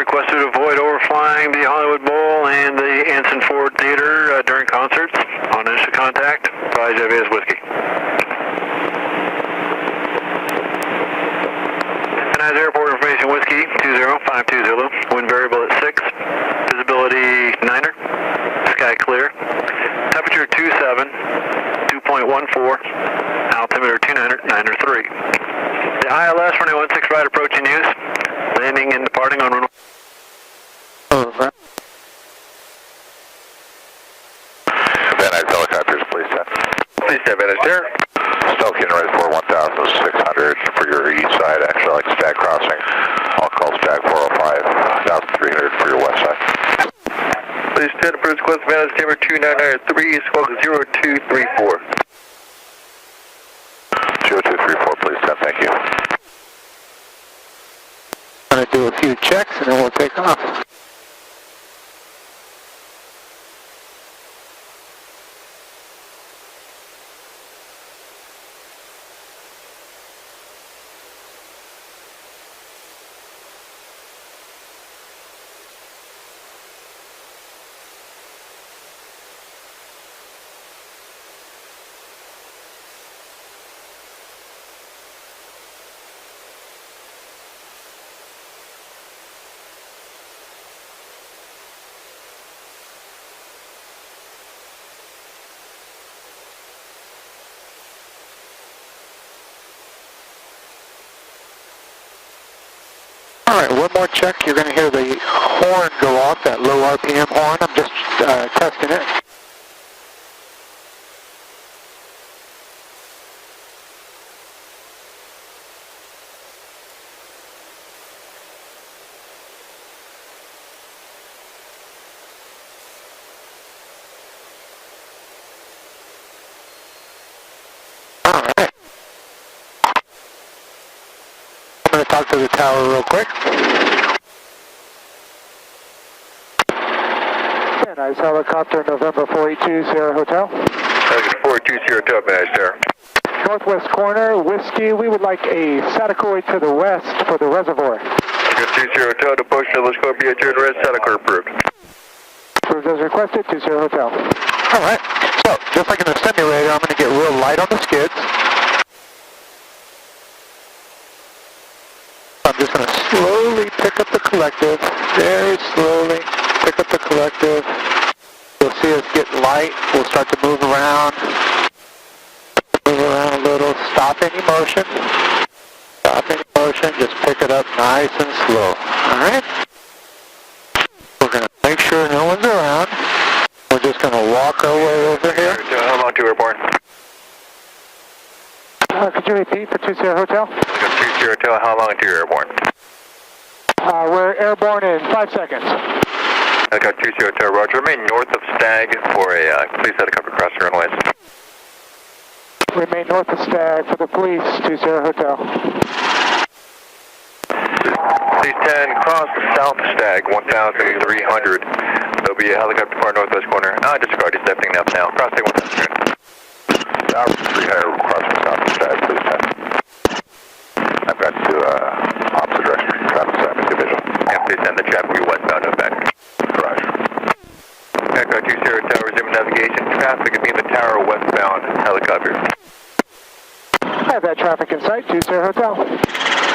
requested to avoid overflying the Hollywood Bowl and the Anson Ford Theater during concerts. On initial contact, advise Javier Whiskey. Van Airport information Whiskey 20520, wind variable at 6, visibility 9er, sky clear, temperature 27, 2.14, altimeter 293. The ILS runway 16 right approaching use, landing and departing on runway. Over. Van Nuys helicopters, please stand. Please stand, Van Nuys there. Still getting ready for 1,600 for your east side, actually like stag crossing. I'll call stag 405, 1,300 for your west side. Please stand, approach request Van Nuys, number 2993, squawk 0234. 0234, please stand, thank you. I'm going to do a few checks and then we'll take off. Alright, one more check. You're going to hear the horn go off, that low RPM horn. I'm just testing it. Alright. I'm going to talk to the tower real quick. Van Nuys helicopter, November 482 Sierra Hotel. 482 Sierra Hotel, Van Nuys there. Northwest corner, Whiskey. We would like a Satacoy to the west for the reservoir. 2 Sierra Hotel to push, let's go be adjourned, red Satacoy approved. Approved as requested, 2 Sierra Hotel. Alright, so just like in the simulator, I'm going to get real light on the skids. I'm just going to slowly pick up the collective, very slowly pick up the collective. You'll see us get light. We'll start to move around. Move around a little. Stop any motion. Stop any motion. Just pick it up nice and slow. Alright? We're going to make sure no one's around. We're just going to walk our way over here. How long to airborne? Could you repeat for 2 Sierra Hotel? 2 Sierra Hotel, how long to airborne? We're airborne in 5 seconds. I got 2 Sierra Hotel, roger. Remain north of Stag for a police helicopter crossing runways. Remain north of Stag for the police, 2 Sierra Hotel. Please 10, cross south Stag, 1,300. There'll be a helicopter far northwest corner. Disregard, he's stepping up now. Cross Stag 1,300. 1,300 crossing south Stag, please stand. I've got to opposite direction, traffic assignment division. And please send the traffic westbound and back. Roger. Echo 2 Sierra Tower, resuming navigation. Traffic being the tower westbound helicopter. I have that traffic in sight, 2 Sierra Hotel.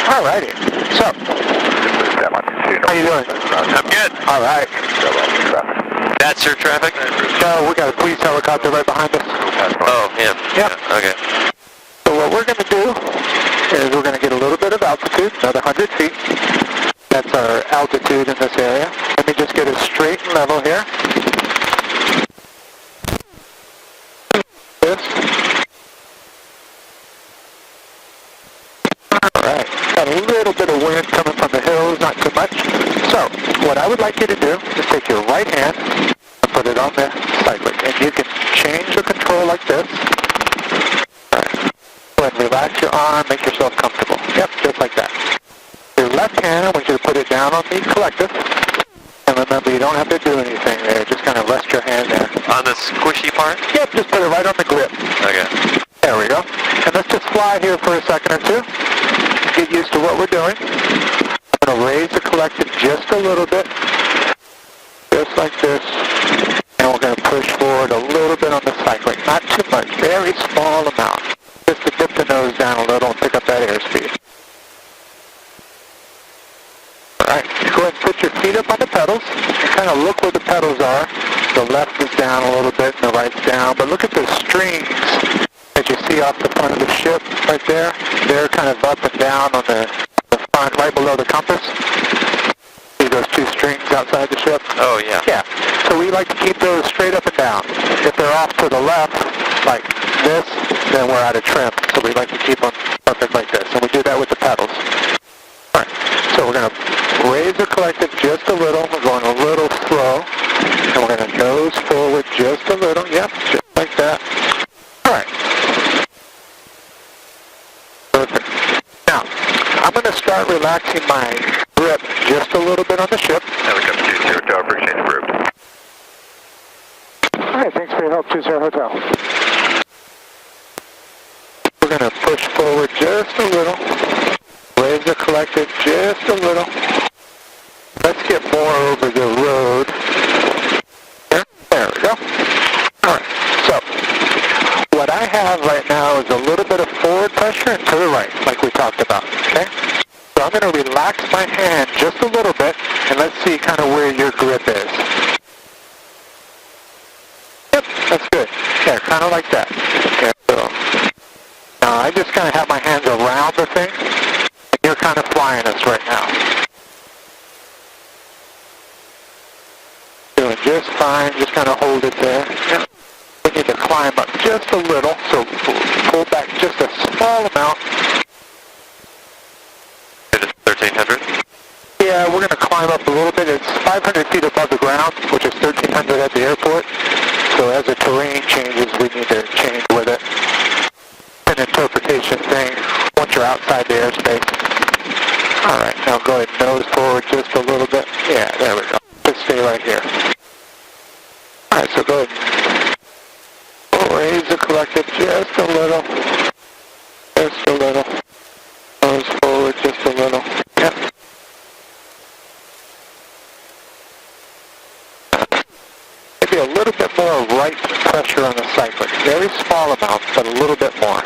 Alrighty. So, how you doing? I'm good. Alright. That's your traffic? No, we got a police helicopter right behind us. Oh, yeah. Yep. Yeah, okay. So what we're going to do is we're going to get a little bit of altitude, another 100 feet. That's our altitude in this area. Let me just get it straight and level here. This. Alright, got a little bit of wind coming from the hills, not too much. So, what I would like you to do is take your right hand and put it on the cyclic. And you can change the control like this. Go ahead and relax your arm, make yourself comfortable. Yep, just like that. Your left hand, I want you to put it down on the collective. And remember, you don't have to do anything there. Just kind of rest your hand there. On the squishy part? Yep, just put it right on the grip. Okay. There we go. And let's just fly here for a second or two. Get used to what we're doing. I'm going to raise the collective just a little bit, just like this, and we're going to push forward a little bit on the cyclic, not too much, very small amount, just to dip the nose down a little and pick up that airspeed. Alright, go ahead and put your feet up on the pedals, and kind of look where the pedals are. The left is down a little bit and the right's down, but look at the strings that you see off the front of the ship right there. They're kind of up and down on the front, right below the compass. See those two strings outside the ship? Oh, yeah. Yeah. So we like to keep those straight up and down. If they're off to the left, like this, then we're out of trim. So we like to keep them perfect like this. And we do that with the pedals. All right. So we're going to raise the collective just a little. We're going a little slow. And we're going to nose forward just a little. Yep, just like that. All right. Perfect. Now, I'm going to start relaxing my grip just a little bit on the ship. Helicopter 20 Tower, exchange approved. All right, thanks for your help, 20 Hotel. We're going to push forward just a little. Raise the collective just a little. Let's get more over the road. There we go. All right, so what I have right now is a little bit of forward pressure and to the right, like we talked about, okay? So I'm going to relax my hand just a little bit, and let's see kind of where your grip is. Yep, that's good. Yeah, kind of like that. Okay, so now I just kind of have my hands around the thing, and you're kind of flying us right now. Doing just fine, just kind of hold it there. Yep. We need to climb up just a little, so pull back just a small amount. 1300? Yeah, we're going to climb up a little bit. It's 500 feet above the ground, which is 1,300 at the airport. So as the terrain changes, we need to change with it. An interpretation thing once you're outside the airspace. All right, now go ahead and nose forward just a little bit. Yeah, there we go. Just stay right here. All right, so go ahead. Raise the collective just a little. Just a little. Nose forward just a little. Yep. Maybe a little bit more right pressure on the cyclic. Very small amounts, but a little bit more.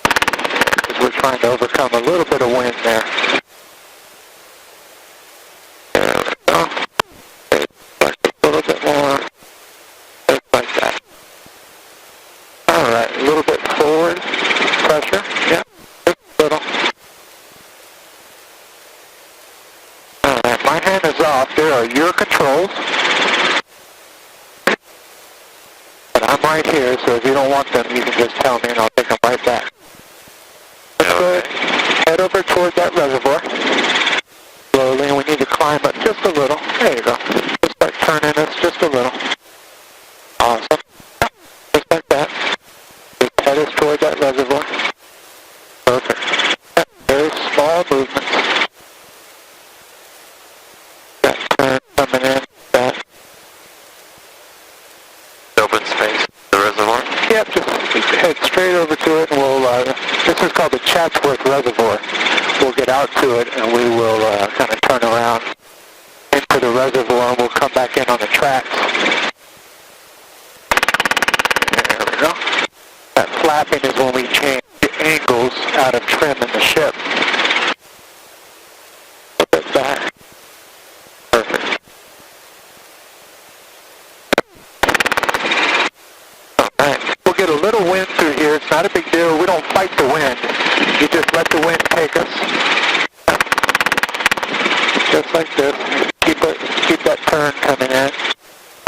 Because we're trying to overcome a little bit of wind there. There we go. A little bit more. Just like that. All right, a little bit forward pressure. Yep. Just a little. All right, my hand is off. There are your controls. But I'm right here, so if you don't want them, you can just tell me and I'll take them right back. Let's go ahead. Head over toward that reservoir. Slowly, and we need to climb up just a little. There you go. Just start turning us just a little. Awesome. Just like that. Just head us toward that reservoir. Perfect. Very small movements. That turn coming in. That. Open space, the reservoir? Yep, just head straight over to it and we'll, this is called the Chatsworth Reservoir. We'll get out to it and we will kind of turn around into the reservoir and we'll come back in on the tracks. There we go. That flapping is when we change the angles out of trim in the ship. A bit back. Perfect. Alright, we'll get a little wind through here. It's not a big deal. We don't fight the wind. You just let the wind take us. Just like this. Keep that turn coming in.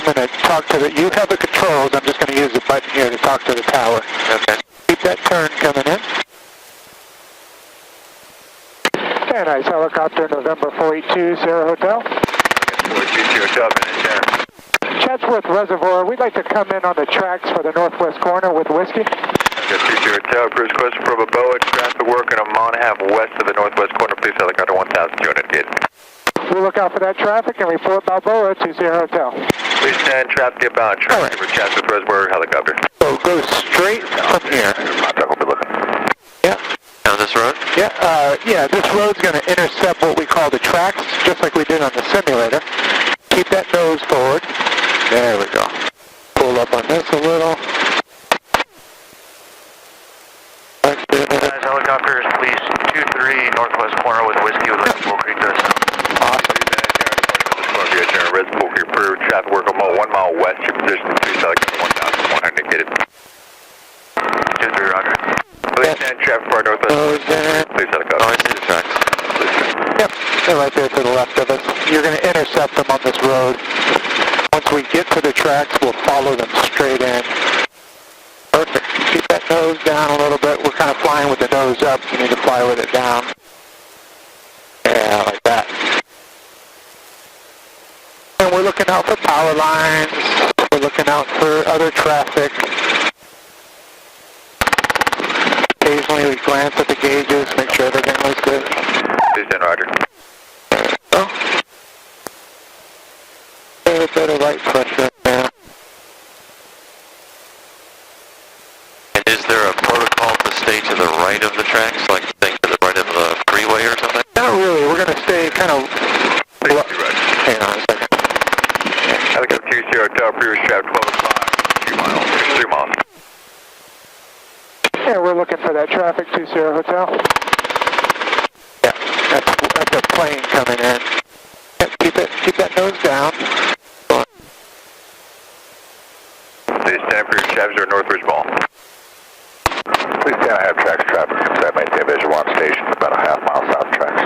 I'm going to talk to you have the controls. I'm just going to use the button here to talk to the tower. Okay. Keep that turn coming in. Very nice. Helicopter November 482, Sierra Hotel. 422 Hotel, minutes there. Chatsworth Reservoir, we'd like to come in on the tracks for the northwest corner with whiskey. 22 Hotel, cruise question for Balboa, traffic working a mile and a half west of the northwest corner, please helicopter 1,200 feet. We'll look out for that traffic and report Balboa to Sierra Hotel. Please stand traffic inbound, traffic for Chatsworth Reservoir helicopter. So go straight from here. Contact will be looking. Yeah. Down this road? Yeah, this road's going to intercept what we call the tracks, just like we did on the simulator. Keep that nose forward. There we go. Pull up on this a little. Helicopters, please 23 northwest corner with whiskey with Red Creek to the south. Awesome. Red Bull Creek for traffic work about 1 mile west. Your position is 1,100 indicated. 23, roger. Please stand traffic for northwest. Please helicopter. Oh, I see the tracks. Yep, they're right there to the left of us. You're going to intercept them on this road. Once we get to the tracks, we'll follow them straight in. Perfect. Keep that nose down a little bit. We're kind of flying with the nose up. You need to fly with it down. Yeah, like that. And we're looking out for power lines. We're looking out for other traffic. Occasionally we glance at the gauges, make sure everything looks good. Please stand, roger. Oh. A bit of light pressure now. And is there a protocol to stay to the right of the tracks, like stay to the right of the freeway or something? Not really. We're going to stay kind of... Hang on a second. Helicopter 20 Hotel, previous traffic 12 o'clock, 2 miles, 3 miles. Yeah, we're looking for that traffic 20 Hotel. Yeah, that's a plane coming in. Yeah, keep that nose down. Please stand for your traffic or northwest ball. Please stand, I have tracks traffic inside maintain visual on station, about a half mile south tracks.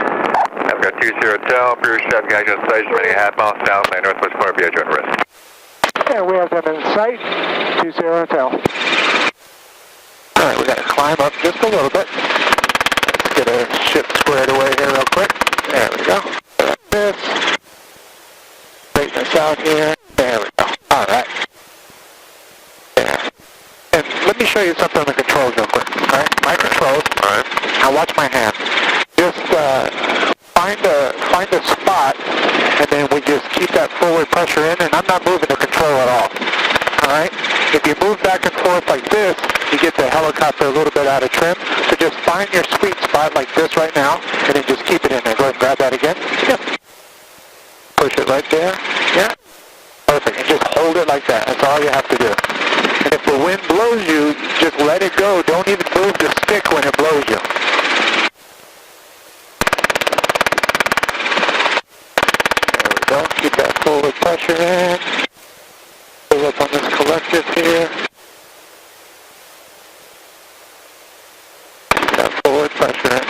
I've got 20 Hotel, previous traffic guys on station, running a half mile south, my northwest corner, be adjourned risk. Yeah, we have them in sight, 20 Hotel. Alright, we got to climb up just a little bit. Let's get our ship squared away here real quick. There we go. Like this. Straighten this out here. There we go. Alright. There. And let me show you something on the controls real quick. Alright, my controls. Alright. Now watch my hand. Just find a spot, and then we just keep that forward pressure in, and I'm not moving the control at all. Alright? If you move back and forth like this, you get the helicopter a little bit out of trim. So just find your sweet spot like this right now, and then just keep it in there. Go ahead and grab that again. Yep. Push it right there. Yeah. Perfect. And just hold it like that. That's all you have to do. And if the wind blows you, just let it go. Don't even move the stick when it blows you. There we go. Keep that forward pressure in. Pull up on this collective here. Keep that forward pressure in.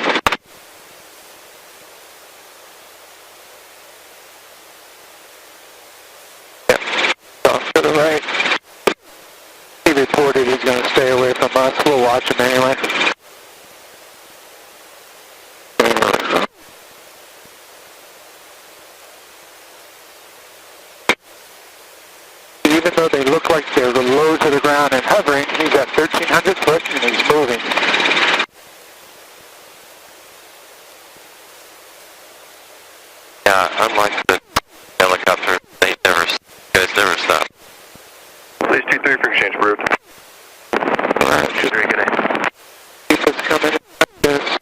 Yep. Off to the right. He reported he's going to stay away from us. We'll watch him anyway. Even though they look like they're low to the ground and hovering, he's at 1,300 foot and he's moving. Yeah, unlike the helicopter, you guys never stop. Please 23 for exchange approved. Alright, should we get a... Keep us coming in like this.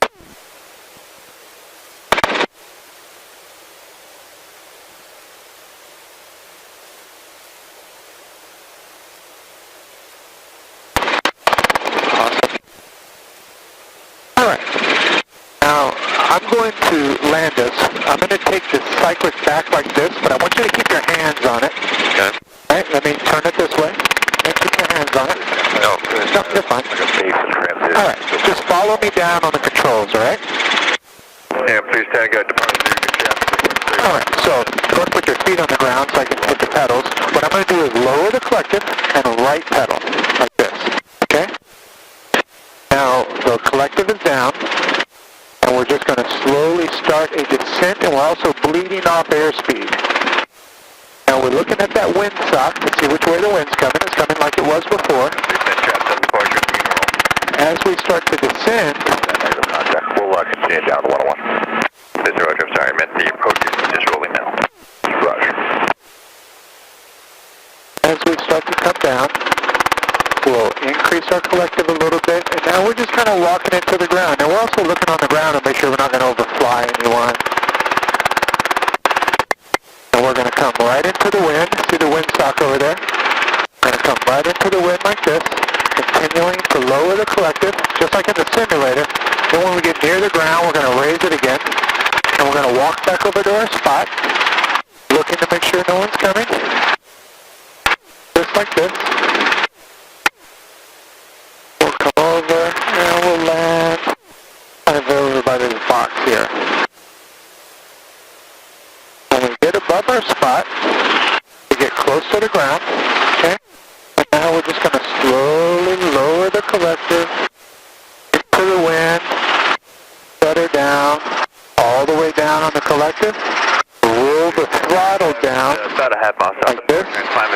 I'm going to land us. I'm going to take the cyclic back like this, but I want you to keep your hands on it. Okay. All right, let me turn it this way. And keep your hands on it. No. No, you're fine. Like a base and transition. All right, just follow me down on the controls, all right? Yeah, please stand, got departure. All right, so go and put your feet on the ground so I can hit the pedals. What I'm going to do is lower the collective and right pedal, like this, okay? Now, the collective is down. And we're just going to slowly start a descent, and we're also bleeding off airspeed. Now we're looking at that windsock to see which way the wind's coming. It's coming like it was before. As we start to descend... We'll continue down to 101. This is Roger, I'm sorry, I meant the approach is just rolling now. Roger. As we start to come down, we'll increase increase our collective a little bit, and now we're just kind of walking into the ground. And we're also looking on the ground to make sure we're not going to overfly anyone. And we're going to come right into the wind. See the windsock over there? We're going to come right into the wind like this, continuing to lower the collective, just like in the simulator. Then when we get near the ground, we're going to raise it again. And we're going to walk back over to our spot, looking to make sure no one's coming. Just like this. We'll come over and we'll land kind of over by this box here. When we get above our spot, we get close to the ground, okay? And now we're just going to slowly lower the collective into the wind, set her down, all the way down on the collective. Roll the throttle down about a half mile south like this.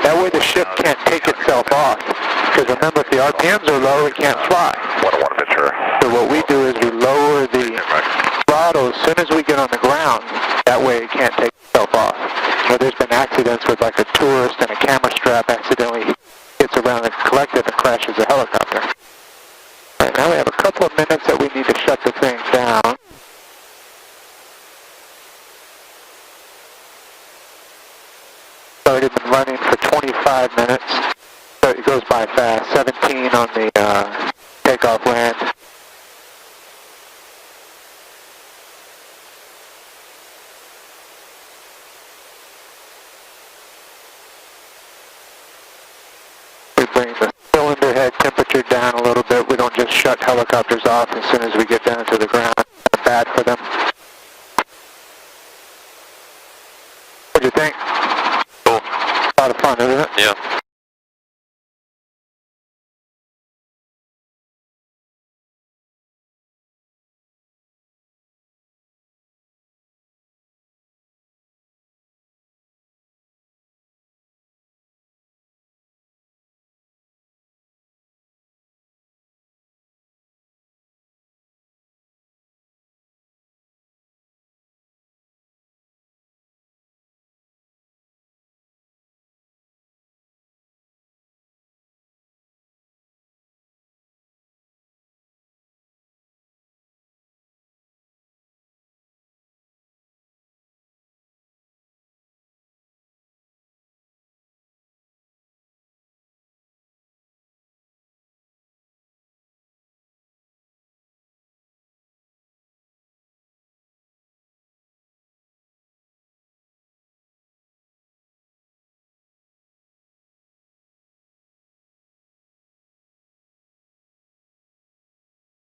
That way the ship can't take itself off. Because remember, if the RPMs are low, it can't fly. 101 Ventura. So what we do is we lower the throttle as soon as we get on the ground. That way it can't take itself off. You know, there's been accidents with like a tourist and a camera strap accidentally gets around the collective and crashes a helicopter. Right, now we have a couple of minutes that we need to shut the thing down. Already been running for 25 minutes, so it goes by fast. 17 on the takeoff land. We bring the cylinder head temperature down a little bit. We don't just shut helicopters off as soon as we get down to the ground. It's bad for them. What do you think? Cool. A lot of fun, isn't it? Yeah.